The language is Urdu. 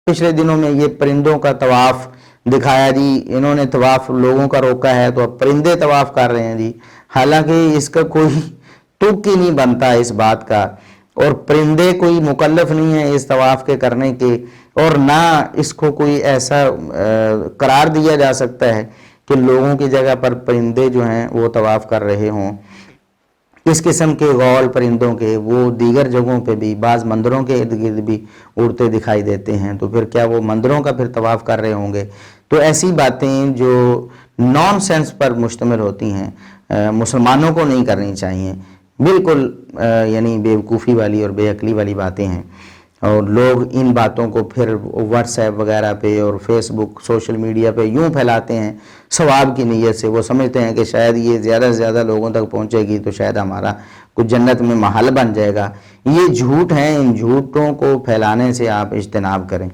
پچھلے دنوں میں یہ پرندوں کا طواف دکھایا جی، انہوں نے طواف لوگوں کا روکا ہے تو اب پرندے طواف کر رہے ہیں جی، حالانکہ اس کا کوئی تک ہی نہیں بنتا اس بات کا، اور پرندے کوئی مکلف نہیں ہیں اس طواف کے کرنے کے، اور نہ اس کو کوئی ایسا قرار دیا جا سکتا ہے کہ لوگوں کی جگہ پر پرندے جو ہیں وہ طواف کر رہے ہوں۔ اس قسم کے غول پرندوں کے وہ دیگر جگہوں پہ بھی، بعض مندروں کے ارد گرد بھی اڑتے دکھائی دیتے ہیں، تو پھر کیا وہ مندروں کا پھر طواف کر رہے ہوں گے؟ تو ایسی باتیں جو نان سینس پر مشتمل ہوتی ہیں مسلمانوں کو نہیں کرنی چاہیے، بالکل یعنی بیوقوفی والی اور بے عقلی والی باتیں ہیں، اور لوگ ان باتوں کو پھر واٹس ایپ وغیرہ پہ اور فیس بک سوشل میڈیا پہ یوں پھیلاتے ہیں ثواب کی نیت سے۔ وہ سمجھتے ہیں کہ شاید یہ زیادہ سے زیادہ لوگوں تک پہنچے گی تو شاید ہمارا کچھ جنت میں محل بن جائے گا۔ یہ جھوٹ ہیں، ان جھوٹوں کو پھیلانے سے آپ اجتناب کریں۔